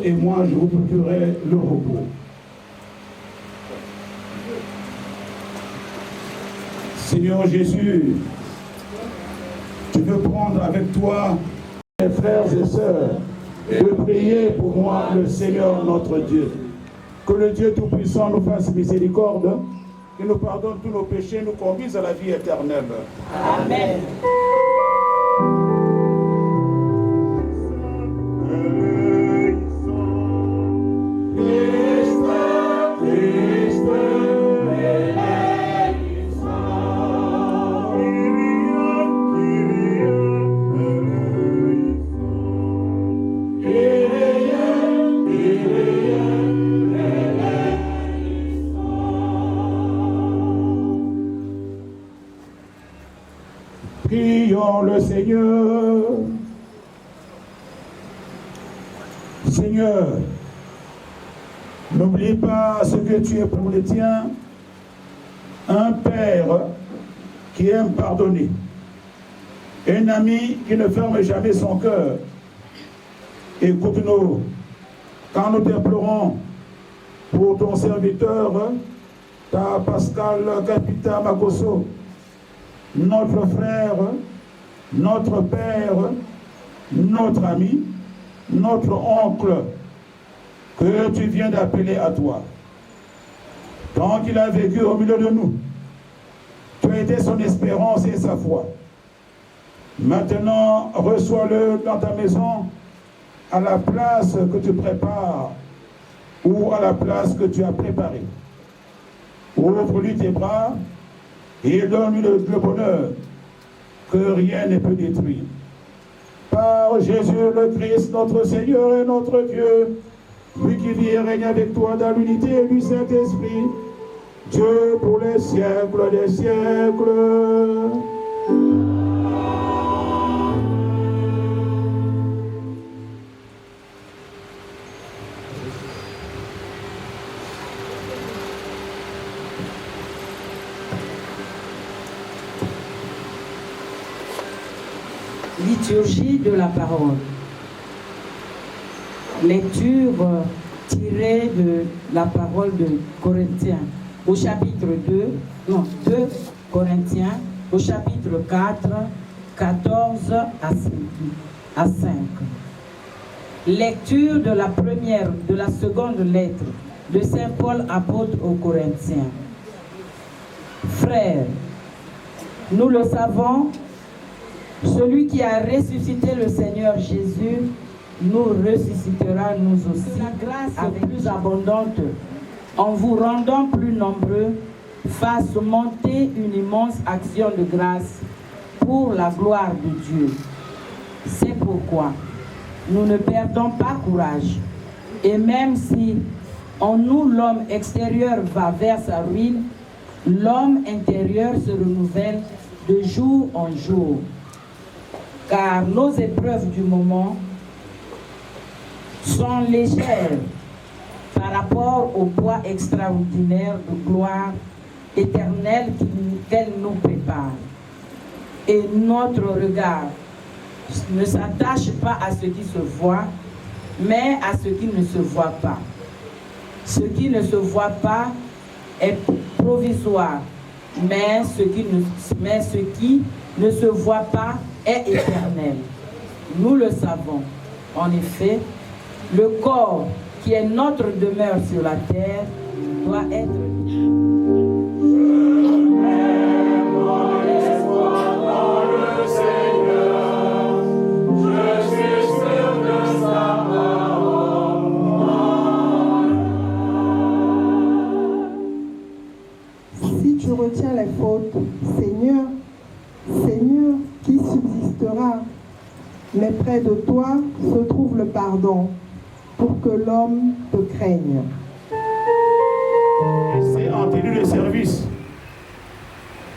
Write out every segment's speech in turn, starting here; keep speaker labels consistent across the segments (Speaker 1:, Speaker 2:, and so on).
Speaker 1: Et moi, je vous procurerai le repos. Seigneur Jésus, tu veux prendre avec toi mes frères et sœurs et de prier pour moi le Seigneur notre Dieu. Que le Dieu Tout-Puissant nous fasse miséricorde, qu'il nous pardonne tous nos péchés, nous conduise à la vie éternelle.
Speaker 2: Amen.
Speaker 1: Prions le Seigneur. Seigneur, n'oublie pas ce que tu es pour les tiens, un Père qui aime pardonner, un ami qui ne ferme jamais son cœur. Écoute-nous quand nous t'implorons pour ton serviteur, ta Pascal Capita Makoso, notre frère, notre père, notre ami, notre oncle, que tu viens d'appeler à toi. Tant qu'il a vécu au milieu de nous, tu as été son espérance et sa foi. Maintenant, reçois-le dans ta maison, à la place que tu prépares, ou à la place que tu as préparée. Ouvre-lui tes bras, et donne-lui le bonheur que rien ne peut détruire. Par Jésus le Christ, notre Seigneur et notre Dieu, lui qui vit et règne avec toi dans l'unité du Saint-Esprit, Dieu pour les siècles des siècles.
Speaker 2: Liturgie de la parole. Lecture tirée de la parole de Corinthiens au chapitre 2 Corinthiens au chapitre 4, 14 à 5. Lecture de la seconde lettre de Saint Paul apôtre aux Corinthiens. Frères, nous le savons, celui qui a ressuscité le Seigneur Jésus nous ressuscitera nous aussi. La grâce plus abondante, en vous rendant plus nombreux, fasse monter une immense action de grâce pour la gloire de Dieu. C'est pourquoi nous ne perdons pas courage. Et même si en nous l'homme extérieur va vers sa ruine, l'homme intérieur se renouvelle de jour en jour. Car nos épreuves du moment sont légères par rapport au poids extraordinaire de gloire éternelle qu'elle nous prépare. Et notre regard ne s'attache pas à ce qui se voit, mais à ce qui ne se voit pas. Ce qui ne se voit pas est provisoire, mais ce qui ne se voit pas est éternel. Nous le savons. En effet, le corps qui est notre demeure sur la terre doit être...
Speaker 3: Si tu retiens les fautes, Seigneur, qui subsistera? Mais près de toi se trouve le pardon, pour que l'homme te craigne.
Speaker 1: C'est en tenue de service.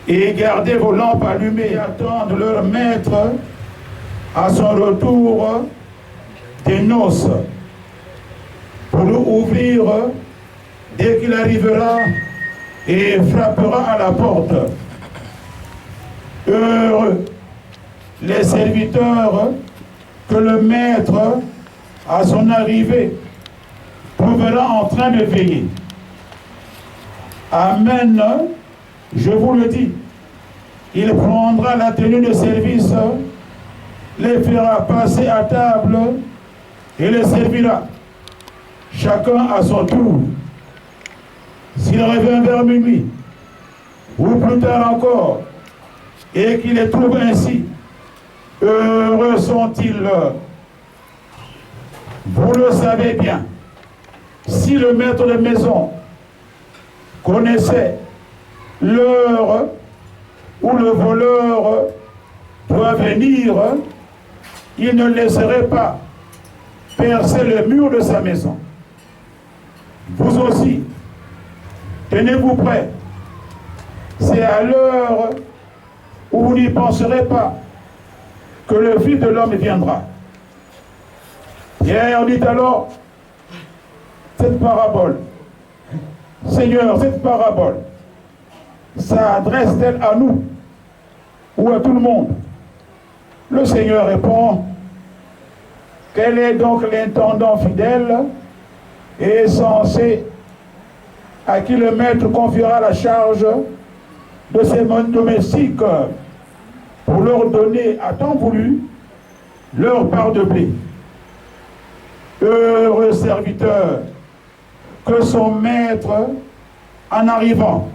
Speaker 1: Et gardez vos lampes allumées et attendre leur maître à son retour des noces, pour nous ouvrir dès qu'il arrivera et frappera à la porte. Heureux les serviteurs que le maître, à son arrivée, trouvera en train de veiller. Amen, je vous le dis, il prendra la tenue de service, les fera passer à table et les servira, chacun à son tour. S'il revient vers minuit, ou plus tard encore, et qu'il les trouve ainsi, heureux sont-ils. Vous le savez bien, si le maître de maison connaissait l'heure où le voleur doit venir, il ne laisserait pas percer le mur de sa maison. Vous aussi, tenez-vous prêts. C'est à l'heure où vous n'y penserez pas que le Fils de l'homme viendra. Pierre dit alors, cette parabole, Seigneur, cette parabole, s'adresse-t-elle à nous ou à tout le monde? Le Seigneur répond, quel est donc l'intendant fidèle et censé à qui le maître confiera la charge de ses domestiques pour leur donner à temps voulu leur part de blé? Heureux serviteur que son maître, en arrivant,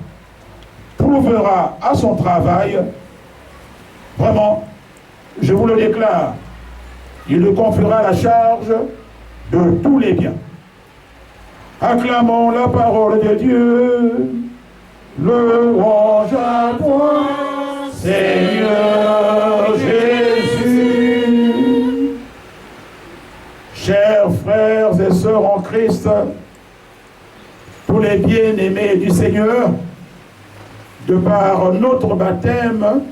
Speaker 1: trouvera à son travail. Vraiment, je vous le déclare, il lui confiera la charge de tous les biens. Acclamons la parole de Dieu. Louange à toi, Seigneur Jésus. Chers frères et sœurs en Christ, tous les bien-aimés du Seigneur, de par notre baptême,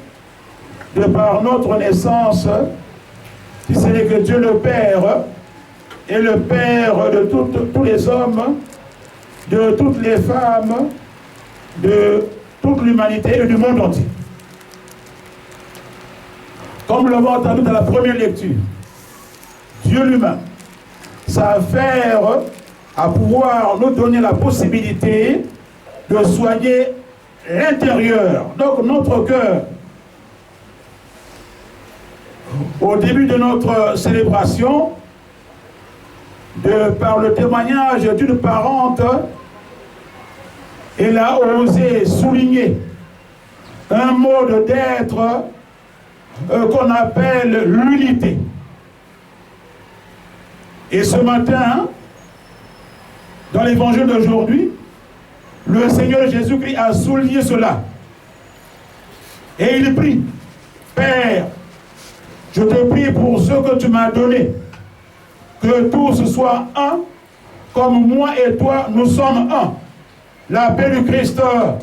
Speaker 1: de par notre naissance, si ce n'est que Dieu le Père est le Père de tous les hommes, de toutes les femmes, de toute l'humanité et du monde entier. Comme nous l'avons entendu dans la première lecture, Dieu lui-même s'affaire à pouvoir nous donner la possibilité de soigner l'intérieur, donc notre cœur. Au début de notre célébration, par le témoignage d'une parente, elle a osé souligner un mode d'être qu'on appelle l'unité. Et ce matin, dans l'évangile d'aujourd'hui, le Seigneur Jésus-Christ a souligné cela. Et il prie, Père, je te prie pour ce que tu m'as donné, que tous soient un, comme moi et toi, nous sommes un. La paix du Christ. Amen.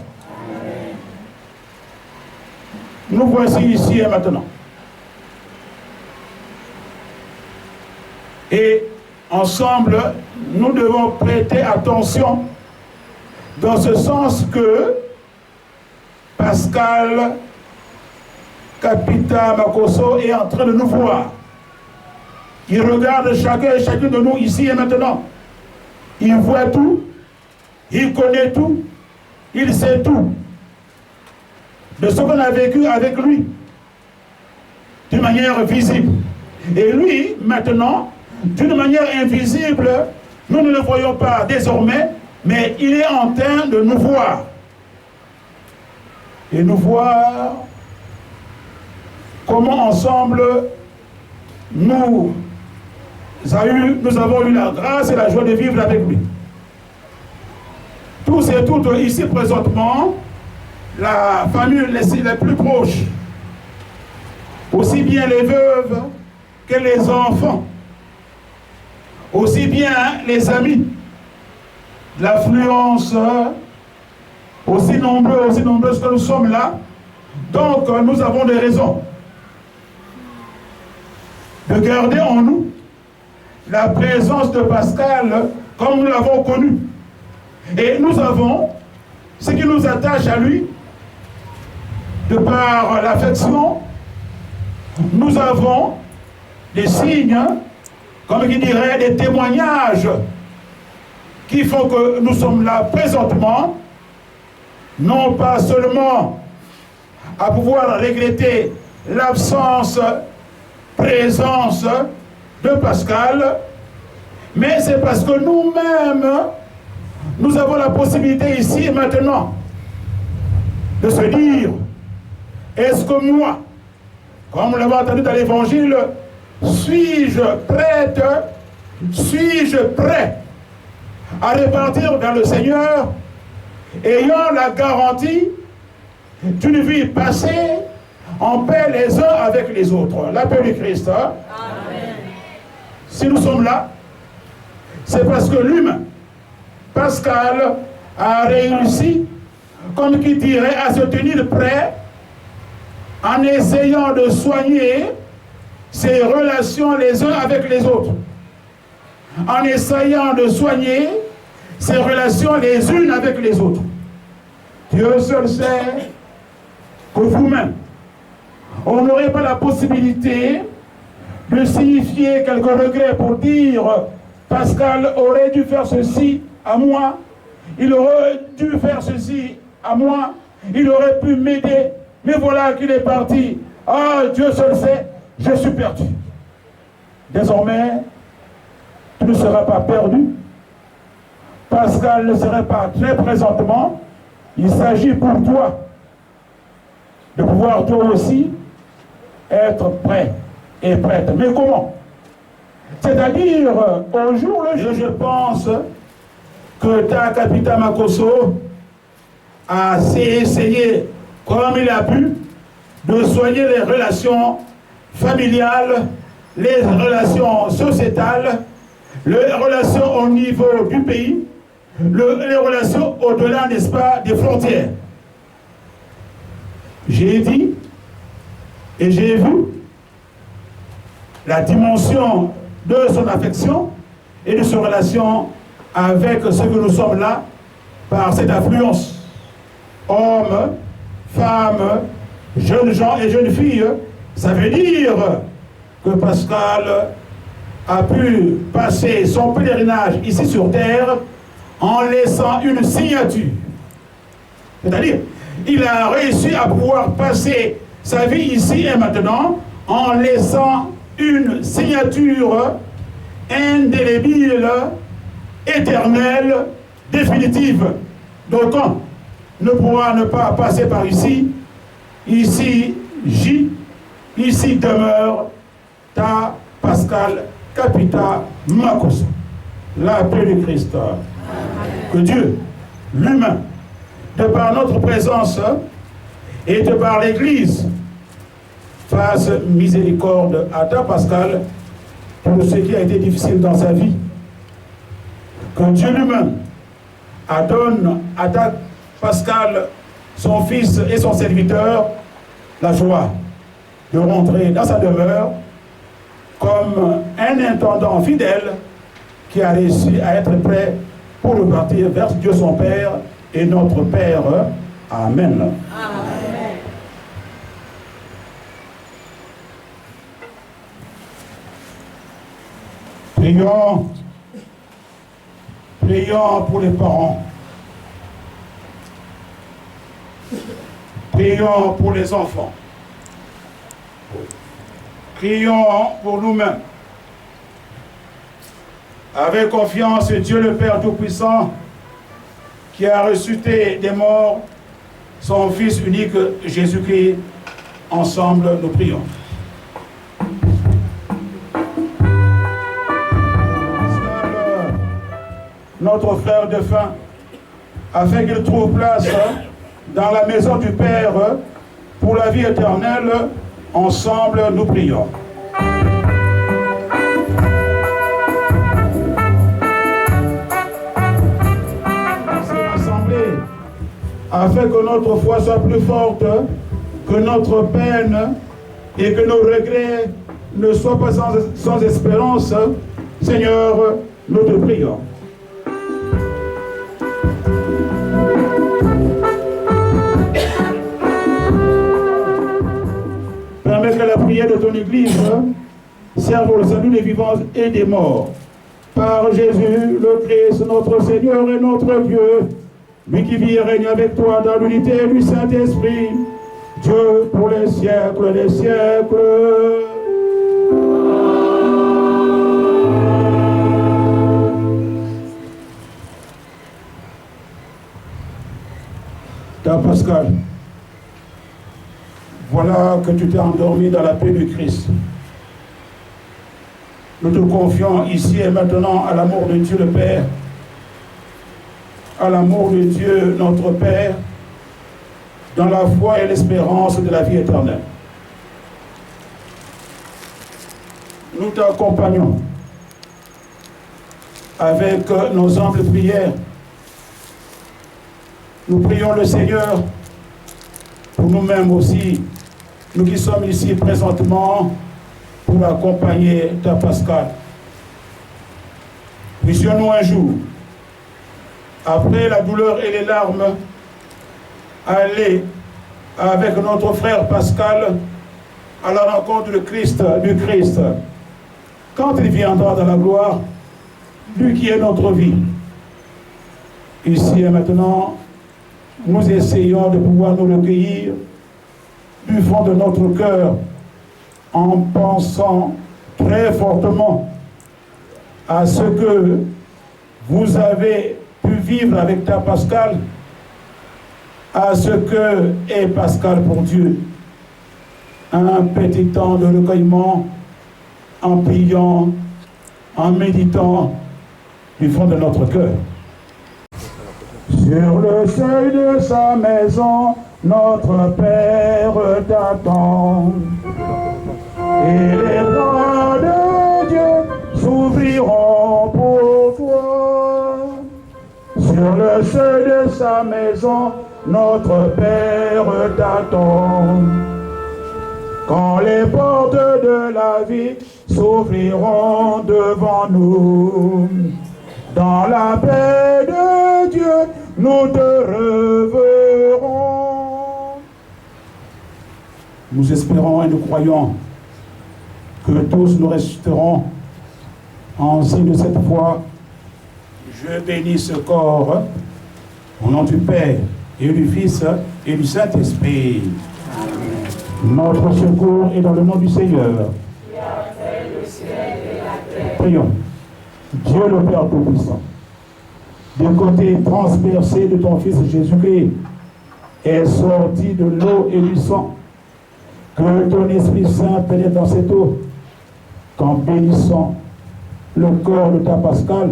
Speaker 1: Nous voici ici et maintenant. Et ensemble, nous devons prêter attention dans ce sens que Pascal Kapita Makoso est en train de nous voir. Il regarde chacun et chacune de nous ici et maintenant. Il voit tout, il connaît tout, il sait tout de ce qu'on a vécu avec lui d'une manière visible. Et lui, maintenant, d'une manière invisible, nous ne le voyons pas désormais, mais il est en train de nous voir. Et nous voir comment ensemble nous avons eu la grâce et la joie de vivre avec lui. Tous et toutes ici présentement, la famille les plus proches, aussi bien les veuves que les enfants, aussi bien les amis, l'affluence, aussi nombreux que nous sommes là. Donc nous avons des raisons de garder en nous la présence de Pascal comme nous l'avons connu. Et nous avons ce qui nous attache à lui, de par l'affection, nous avons des signes, comme il dirait, des témoignages qui font que nous sommes là présentement, non pas seulement à pouvoir regretter l'absence, présence de Pascal, mais c'est parce que nous-mêmes, nous avons la possibilité ici et maintenant de se dire, est-ce que moi, comme nous l'avons entendu dans l'évangile, suis-je prête, suis-je prêt à repartir vers le Seigneur, ayant la garantie d'une vie passée en paix les uns avec les autres. La paix du Christ. Hein? Amen. Si nous sommes là, c'est parce que l'humain, Pascal, a réussi, comme qui dirait, à se tenir prêt en essayant de soigner ses relations les uns avec les autres, en essayant de soigner ses relations les unes avec les autres. Dieu seul sait que vous-même, on n'aurait pas la possibilité de signifier quelques regrets pour dire Pascal aurait dû faire ceci à moi, il aurait dû faire ceci à moi, il aurait pu m'aider, mais voilà qu'il est parti. Ah, Dieu seul sait, je suis perdu. Désormais, tu ne seras pas perdu. Pascal ne serait pas très présentement. Il s'agit pour toi de pouvoir toi aussi être prêt et prête. Mais comment? C'est-à-dire, au jour le jour, je pense que Takapita Makoso a essayé, comme il a pu, de soigner les relations familiales, les relations sociétales, les relations au niveau du pays, les relations au-delà, n'est-ce pas, des frontières. J'ai dit et j'ai vu la dimension de son affection et de son relation avec ce que nous sommes là par cette affluence. Hommes, femmes, jeunes gens et jeunes filles, ça veut dire que Pascal a pu passer son pèlerinage ici sur terre en laissant une signature. C'est-à-dire, il a réussi à pouvoir passer sa vie ici et maintenant en laissant une signature indélébile, éternelle, définitive. Donc, on ne pourra ne pas passer par ici. Ici gît, ici demeure ta Pascal Kapita Makoso. La paix du Christ. Que Dieu, l'humain, de par notre présence et de par l'Église, fasse miséricorde à ta Pascal pour ce qui a été difficile dans sa vie. Que Dieu lui-même donne à ta Pascal, son fils et son serviteur, la joie de rentrer dans sa demeure comme un intendant fidèle qui a réussi à être prêt pour repartir vers Dieu son Père et notre Père. Amen. Amen. Prions, prions pour les parents. Prions pour les enfants. Prions pour nous-mêmes. Avec confiance, Dieu le Père Tout-Puissant, qui a ressuscité des morts son Fils unique Jésus-Christ, ensemble nous prions. Notre frère défunt, afin qu'il trouve place dans la maison du Père pour la vie éternelle, ensemble nous prions. Afin que notre foi soit plus forte que notre peine et que nos regrets ne soient pas sans espérance, Seigneur, nous te prions. prières de ton Église servent au salut des vivants et des morts. Par Jésus, le Christ, notre Seigneur et notre Dieu, lui qui vit et règne avec toi dans l'unité du Saint-Esprit, Dieu pour les siècles des siècles. Ta Pascal, voilà que tu t'es endormi dans la paix du Christ. Nous te confions ici et maintenant à l'amour de Dieu le Père, à l'amour de Dieu notre Père, dans la foi et l'espérance de la vie éternelle. Nous t'accompagnons avec nos humbles prières. Nous prions le Seigneur pour nous-mêmes aussi, nous qui sommes ici présentement, pour accompagner ta Pascal. Puissions-nous un jour, après la douleur et les larmes, aller avec notre frère Pascal à la rencontre du Christ, quand il viendra dans la gloire, lui qui est notre vie. Ici et maintenant, nous essayons de pouvoir nous recueillir du fond de notre cœur en pensant très fortement à ce que vous avez pu vivre avec ta Pascal, à ce que est Pascal pour Dieu. Un petit temps de recueillement en priant, en méditant du fond de notre cœur. Sur le seuil de sa maison, notre Père t'attend. Et les bras de Dieu s'ouvriront pour toi. Sur le seuil de sa maison, notre Père t'attend. Quand les portes de la vie s'ouvriront devant nous, dans la paix de Dieu, nous te reverrons. Nous espérons et nous croyons que tous nous ressusciterons en signe de cette foi. Je bénis ce corps au nom du Père et du Fils et du Saint-Esprit. Amen. Notre secours est dans le nom du Seigneur. Qui a fait le ciel et la terre. Prions. Dieu le Père Tout-Puissant, du côté transpercé de ton Fils Jésus-Christ, est sorti de l'eau et du sang. Que ton Esprit Saint pénètre dans cette eau, qu'en bénissant le corps de ta Pascal,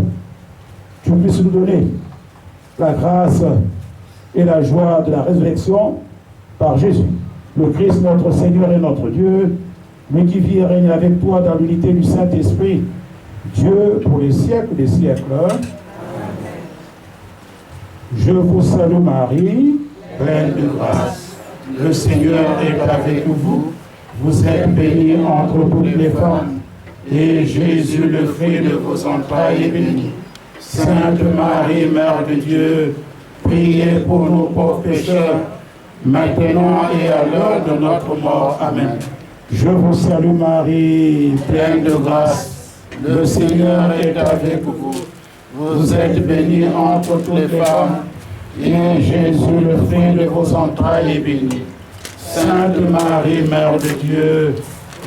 Speaker 1: tu puisses nous donner la grâce et la joie de la résurrection par Jésus, le Christ, notre Seigneur et notre Dieu, lui qui vit et règne avec toi dans l'unité du Saint-Esprit, Dieu pour les siècles des siècles. Amen. Je vous salue Marie, pleine de grâce. Le Seigneur est avec vous. Vous êtes bénie entre toutes les femmes, et Jésus, le fruit de vos entrailles, est béni. Sainte Marie, Mère de Dieu, priez pour nous pauvres pécheurs, maintenant et à l'heure de notre mort. Amen. Je vous salue Marie, pleine de grâce. Le Seigneur est avec vous. Vous êtes bénie entre toutes les femmes, et Jésus, le fruit de vos entrailles, est béni. Sainte Marie, Mère de Dieu,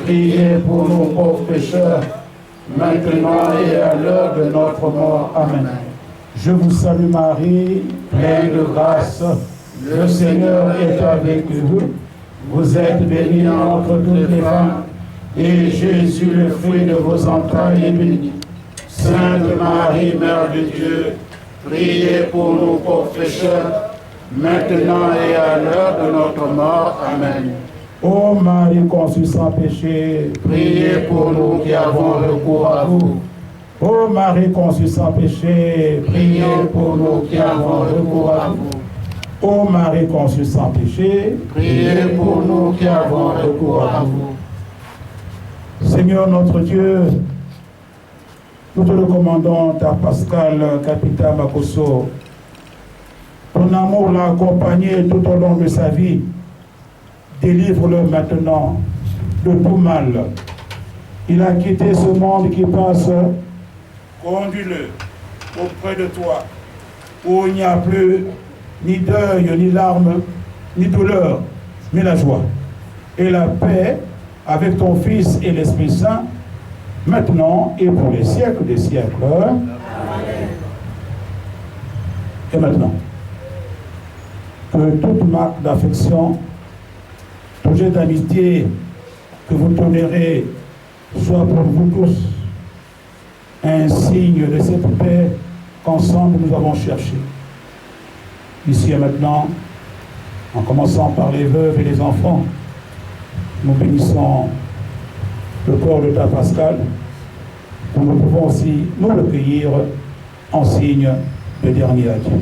Speaker 1: priez pour nous pauvres pécheurs, maintenant et à l'heure de notre mort. Amen. Je vous salue Marie, pleine de grâce. Le Seigneur est avec vous. Vous êtes bénie entre toutes les femmes, et Jésus, le fruit de vos entrailles, est béni. Sainte Marie, Mère de Dieu, priez pour nous pauvres pécheurs, maintenant et à l'heure de notre mort. Amen. Ô Marie conçue sans péché, priez pour nous qui avons recours à vous. Ô Marie conçue sans péché, priez pour nous qui avons recours à vous. Ô Marie conçue sans péché, priez pour nous qui avons recours à vous. Seigneur notre Dieu, nous te recommandons ta Pascal Capita Makosso. Ton amour l'a accompagné tout au long de sa vie. Délivre-le maintenant de tout mal. Il a quitté ce monde qui passe. Conduis-le auprès de toi, où il n'y a plus ni deuil, ni larmes, ni douleur, mais la joie. Et la paix avec ton Fils et l'Esprit Saint, maintenant et pour les siècles des siècles. Amen. Et maintenant, que toute marque d'affection, tout jet d'amitié que vous tolérez soit pour vous tous un signe de cette paix qu'ensemble nous avons cherché. Ici et maintenant, en commençant par les veuves et les enfants, nous bénissons le corps de ta Pascal, où nous pouvons aussi nous recueillir en signe de dernier adieu.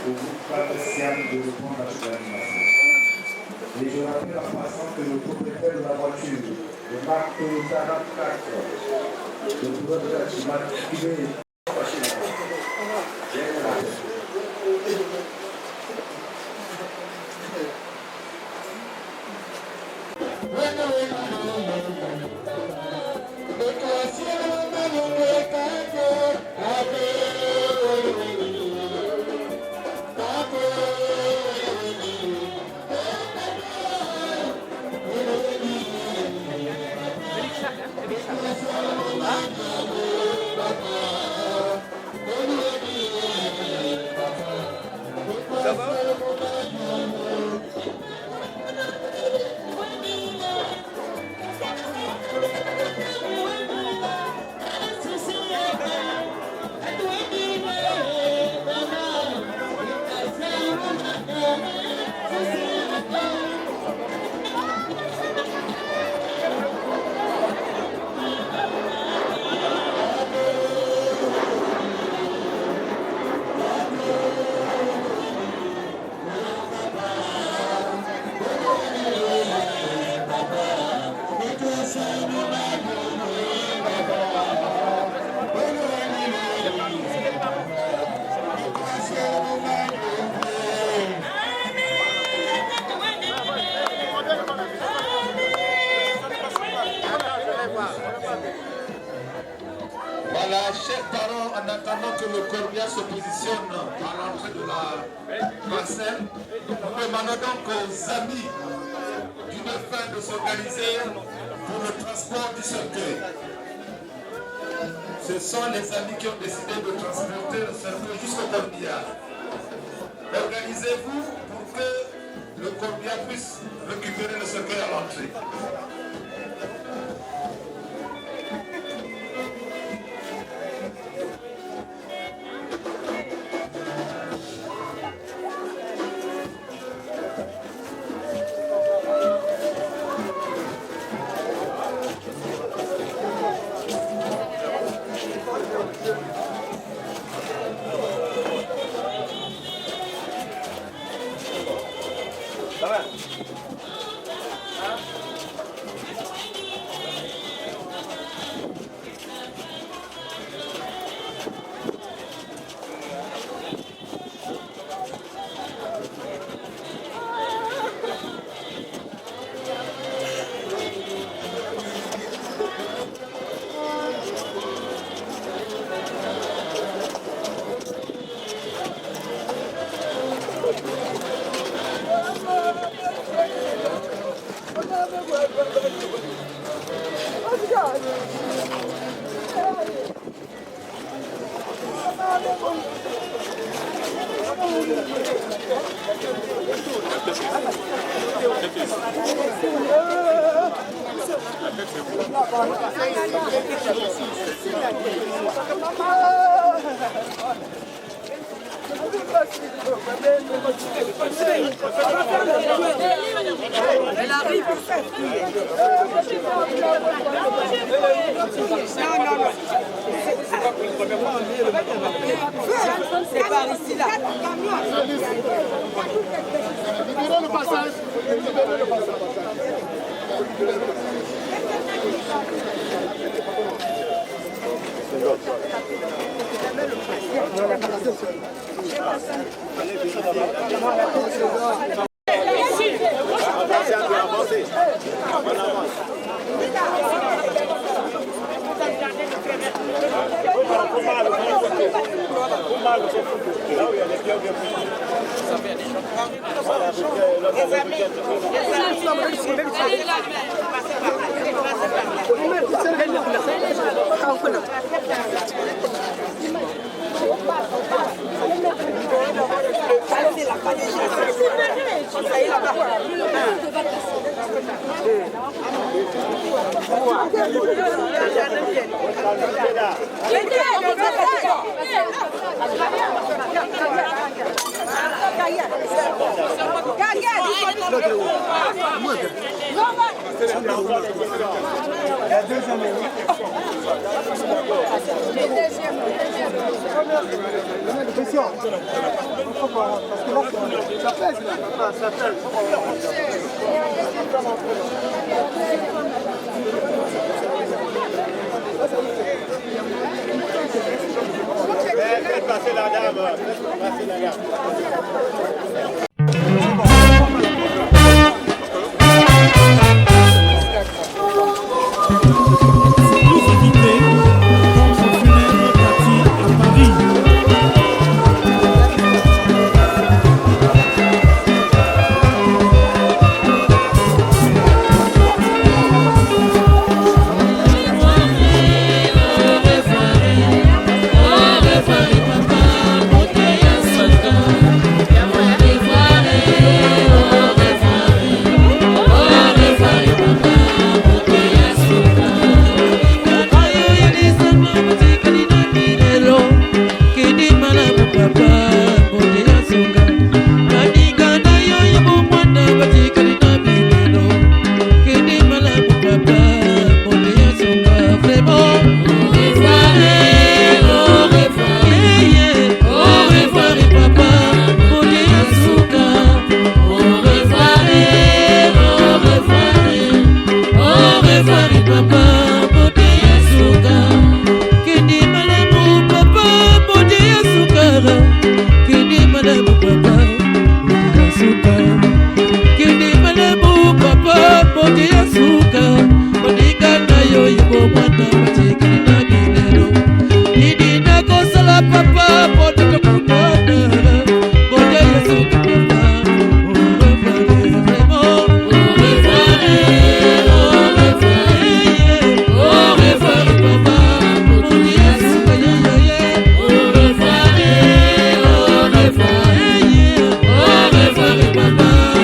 Speaker 4: au groupe Patriciane de reprendre la l'animation. Et je rappelle en passant que le propriétaire de la voiture, le marque Toyota 4, le propriétaire qui m'a matriculé.
Speaker 5: Voilà, chers parents, en attendant que le corbillard se positionne à l'entrée de la parcelle, nous demandons donc aux amis du défunt de s'organiser pour le transport du cercueil. Ce sont les amis qui ont décidé de transporter le cercueil jusqu'au corbillard. Organisez-vous pour que le corbillard puisse récupérer le cercueil à l'entrée.
Speaker 6: Elle arrive. Non. C'est par ici là.
Speaker 7: Libérez le passage. Libérez le passage. Faites passer la dame. Faites passer la dame.
Speaker 8: Papa.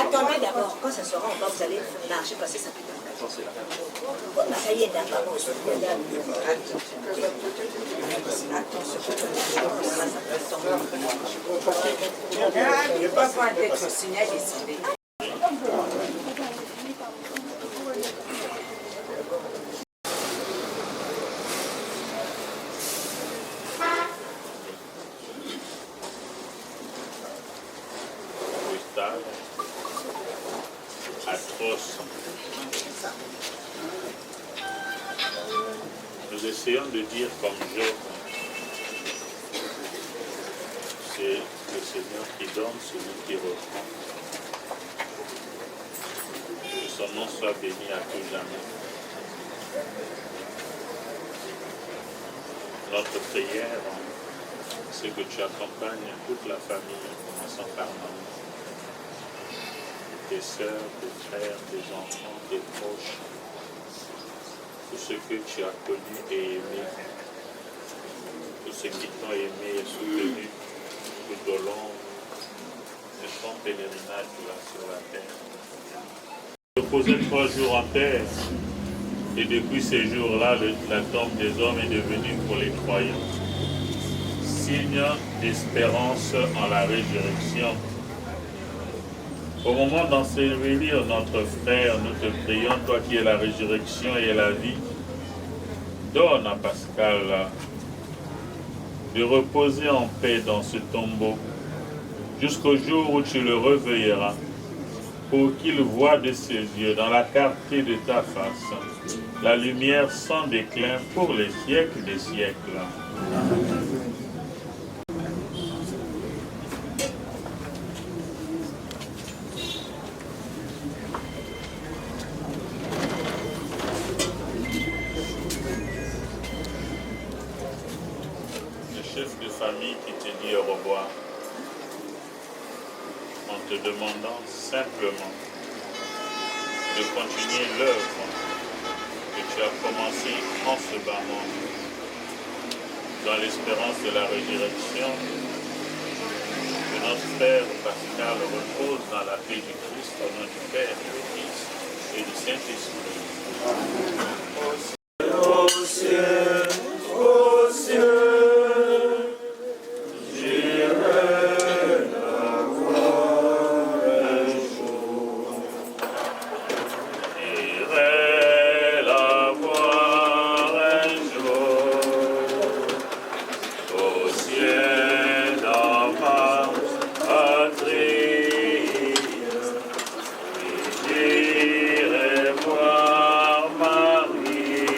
Speaker 8: attendez d'abord. Quand ça sera, vous allez marcher, passer ça. Ça y est, d'abord. Il n'y a pas besoin d'être signalé ici.
Speaker 9: Atroce. Nous essayons de dire comme Job, c'est le Seigneur qui donne, celui qui reprend. Que son nom soit béni à tout jamais. Notre prière, c'est que tu accompagnes toute la famille, en commençant par maman, tes sœurs, tes frères, tes enfants, tes proches, tous ceux que tu as connus et aimés, tous ceux qui t'ont aimé et soutenu tout au long de ton pèlerinage là sur la terre. Je posais 3 jours en terre et depuis ces jours-là, la tombe des hommes est devenue pour les croyants signe d'espérance en la résurrection. Au moment d'ensevelir notre frère, nous te prions, toi qui es la résurrection et la vie, donne à Pascal de reposer en paix dans ce tombeau jusqu'au jour où tu le réveilleras, pour qu'il voie de ses yeux, dans la clarté de ta face, la lumière sans déclin pour les siècles des siècles. Famille qui te dit au revoir en te demandant simplement de continuer l'œuvre que tu as commencée en ce bas monde, dans l'espérance de la résurrection, que notre frère Pascal repose dans la paix du Christ au nom du Père, du Fils et du Saint-Esprit. Au ciel, au ciel. Marie.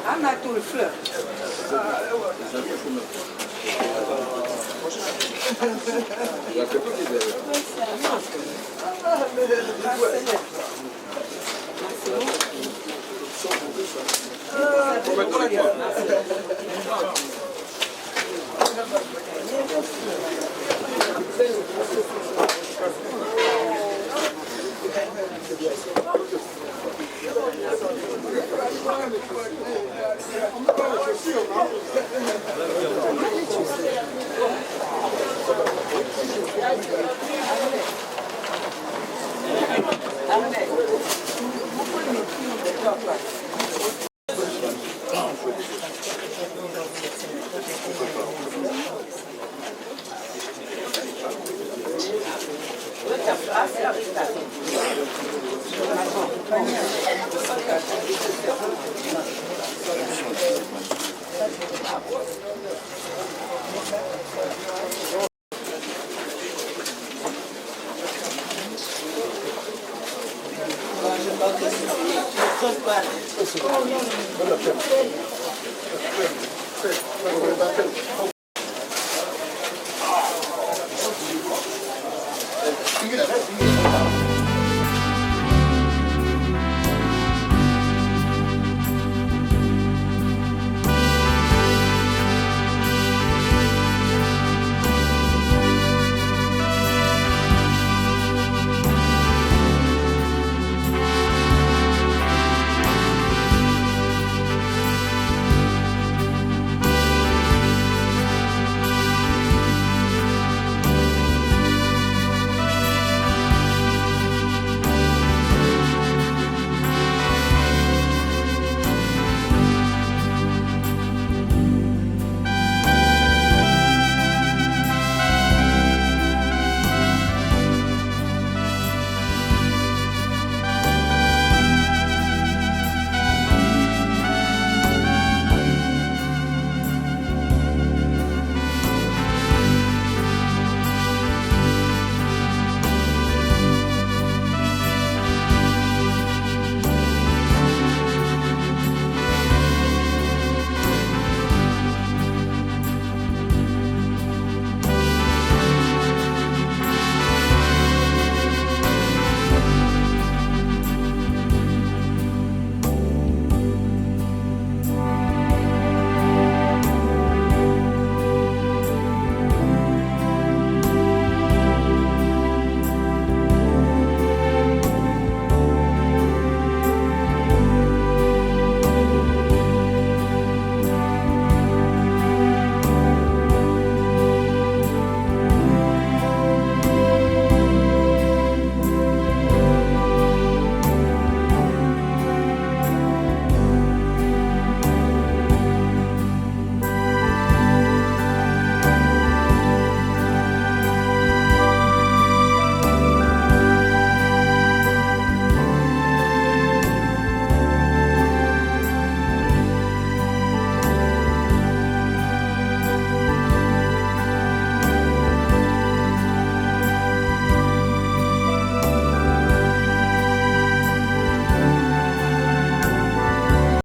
Speaker 6: Amatul fleur.